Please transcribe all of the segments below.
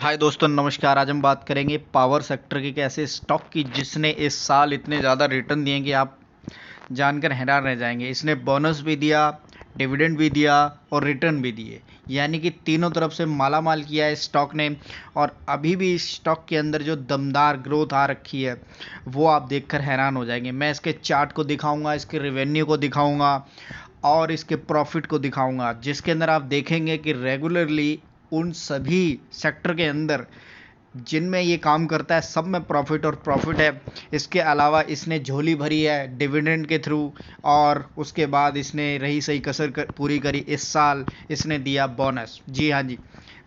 हाय दोस्तों, नमस्कार। आज हम बात करेंगे पावर सेक्टर के ऐसे स्टॉक की जिसने इस साल इतने ज़्यादा रिटर्न दिए कि आप जानकर हैरान रह जाएंगे। इसने बोनस भी दिया, डिविडेंड भी दिया और रिटर्न भी दिए, यानी कि तीनों तरफ से माला माल किया है स्टॉक ने। और अभी भी इस स्टॉक के अंदर जो दमदार ग्रोथ आ रखी है वो आप देखकर हैरान हो जाएंगे। मैं इसके चार्ट को दिखाऊंगा, इसके रेवेन्यू को दिखाऊंगा और इसके प्रॉफिट को दिखाऊंगा, जिसके अंदर आप देखेंगे कि रेगुलरली उन सभी सेक्टर के अंदर जिनमें ये काम करता है सब में प्रॉफिट और प्रॉफिट है। इसके अलावा इसने झोली भरी है डिविडेंड के थ्रू, और उसके बाद इसने रही सही कसर पूरी करी। इस साल इसने दिया बोनस। जी हाँ जी।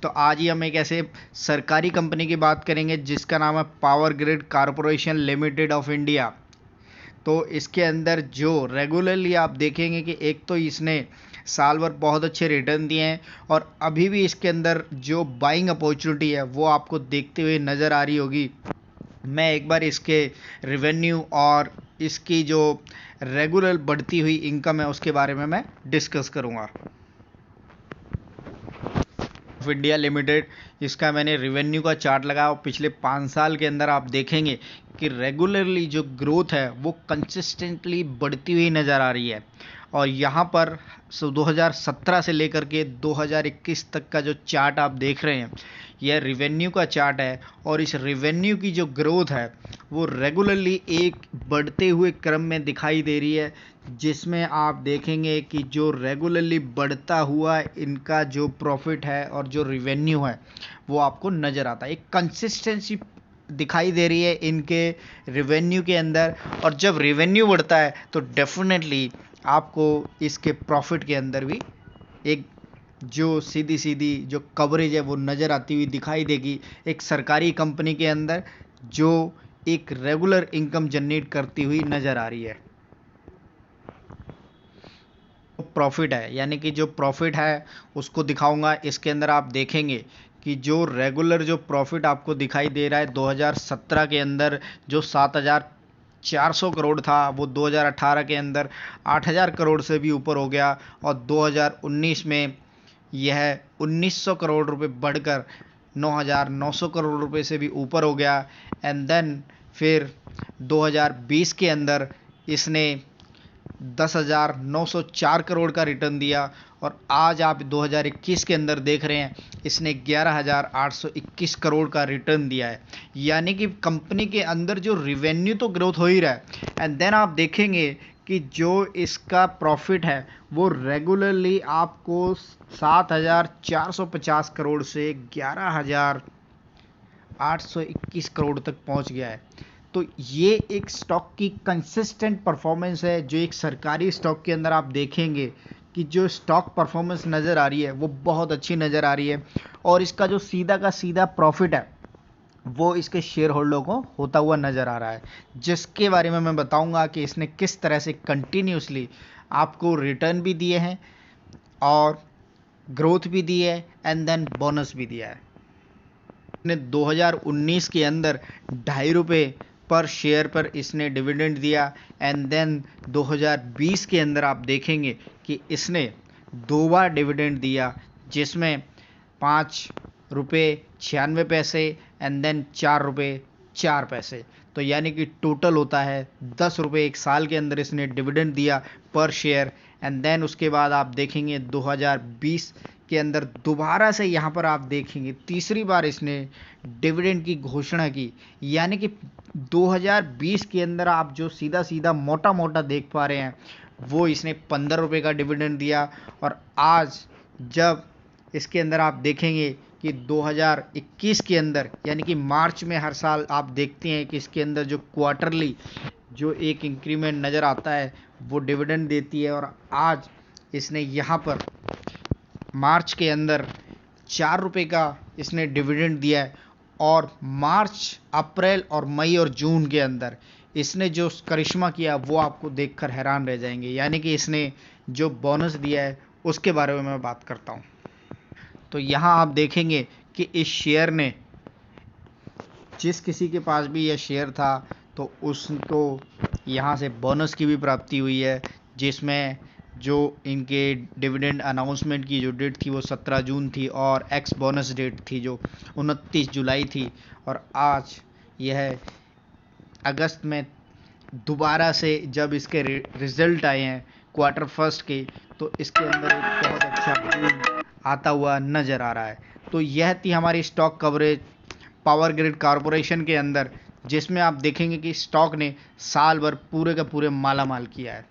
तो आज ही हम एक ऐसे सरकारी कंपनी की बात करेंगे जिसका नाम है power grid corporation limited of India. तो इसके अंदर जो रेगुलरली आप देखेंगे कि एक तो इसने साल भर बहुत अच्छे रिटर्न दिए हैं, और अभी भी इसके अंदर जो बाइंग अपॉर्चुनिटी है वो आपको देखते हुए नज़र आ रही होगी। मैं एक बार इसके रेवेन्यू और इसकी जो रेगुलर बढ़ती हुई इनकम है उसके बारे में मैं डिस्कस करूंगा। ऑफ इंडिया लिमिटेड, इसका मैंने रेवेन्यू का चार्ट लगाया और पिछले 5 साल के अंदर आप देखेंगे कि रेगुलरली जो ग्रोथ है वो कंसिस्टेंटली बढ़ती हुई नज़र आ रही है। और यहाँ पर 2017 से लेकर के 2021 तक का जो चार्ट आप देख रहे हैं यह रेवेन्यू का चार्ट है, और इस रेवेन्यू की जो ग्रोथ है वो रेगुलरली एक बढ़ते हुए क्रम में दिखाई दे रही है, जिसमें आप देखेंगे कि जो रेगुलरली बढ़ता हुआ इनका जो प्रॉफिट है और जो रेवेन्यू है वो आपको नज़र आता है। एक कंसिस्टेंसी दिखाई दे रही है इनके रेवेन्यू के अंदर, और जब रेवेन्यू बढ़ता है तो डेफिनेटली आपको इसके प्रॉफिट के अंदर भी एक जो सीधी सीधी जो कवरेज है वो नज़र आती हुई दिखाई देगी एक सरकारी कंपनी के अंदर जो एक रेगुलर इनकम जनरेट करती हुई नज़र आ रही है। प्रॉफिट है, यानी कि जो प्रॉफिट है उसको दिखाऊंगा। इसके अंदर आप देखेंगे कि जो रेगुलर जो प्रॉफिट आपको दिखाई दे रहा है 2017 के अंदर जो 7,400 करोड़ था वो 2018 के अंदर 8,000 करोड़ से भी ऊपर हो गया, और 2019 में यह 1,900 करोड़ रुपए बढ़कर 9,900 करोड़ रुपए से भी ऊपर हो गया। एंड देन फिर 2020 के अंदर इसने 10,904 करोड़ का रिटर्न दिया, और आज आप 2021 के अंदर देख रहे हैं इसने 11,821 करोड़ का रिटर्न दिया है। यानी कि कंपनी के अंदर जो रिवेन्यू तो ग्रोथ हो ही रहा है, एंड देन आप देखेंगे कि जो इसका प्रॉफिट है वो रेगुलरली आपको 7,450 करोड़ से 11,821 करोड़ तक पहुंच गया है। तो ये एक स्टॉक की कंसिस्टेंट परफॉर्मेंस है, जो एक सरकारी स्टॉक के अंदर आप देखेंगे कि जो स्टॉक परफॉर्मेंस नज़र आ रही है वो बहुत अच्छी नज़र आ रही है, और इसका जो सीधा का सीधा प्रॉफिट है वो इसके शेयर होल्डरों को होता हुआ नज़र आ रहा है, जिसके बारे में मैं बताऊंगा कि इसने किस तरह से कंटिन्यूसली आपको रिटर्न भी दिए हैं और ग्रोथ भी दी है एंड देन बोनस भी दिया है। ने 2019 के अंदर ₹2.5 पर शेयर पर इसने डिविडेंड दिया, एंड देन 2020 के अंदर आप देखेंगे कि इसने 2 बार डिविडेंड दिया, जिसमें ₹5.96 एंड देन ₹4.04। तो यानी कि टोटल होता है ₹10 एक साल के अंदर इसने डिविडेंड दिया पर शेयर। एंड देन उसके बाद आप देखेंगे 2020 के अंदर दोबारा से यहाँ पर आप देखेंगे तीसरी बार इसने डिविडेंड की घोषणा की, यानी कि 2020 के अंदर आप जो सीधा सीधा मोटा मोटा देख पा रहे हैं वो इसने ₹15 का डिविडेंड दिया। और आज जब इसके अंदर आप देखेंगे कि 2021 के अंदर, यानी कि मार्च में हर साल आप देखते हैं कि इसके अंदर जो क्वार्टरली जो एक इंक्रीमेंट नज़र आता है वो डिविडेंड देती है, और आज इसने यहाँ पर मार्च के अंदर ₹4 का इसने डिविडेंड दिया है। और मार्च, अप्रैल और मई और जून के अंदर इसने जो करिश्मा किया वो आपको देखकर हैरान रह जाएंगे। यानी कि इसने जो बोनस दिया है उसके बारे में मैं बात करता हूँ। तो यहाँ आप देखेंगे कि इस शेयर ने, जिस किसी के पास भी यह शेयर था तो उसको यहाँ से बोनस की भी प्राप्ति हुई है, जिसमें जो इनके डिविडेंड अनाउंसमेंट की जो डेट थी वो 17 जून थी और एक्स बोनस डेट थी जो 29 जुलाई थी। और आज यह अगस्त में दोबारा से जब इसके रिजल्ट आए हैं क्वार्टर फर्स्ट के, तो इसके अंदर एक बहुत अच्छा बूम आता हुआ नज़र आ रहा है। तो यह थी हमारी stock coverage power grid corporation के अंदर, जिसमें आप देखेंगे कि स्टॉक ने साल भर पूरे का पूरे माला माल किया है।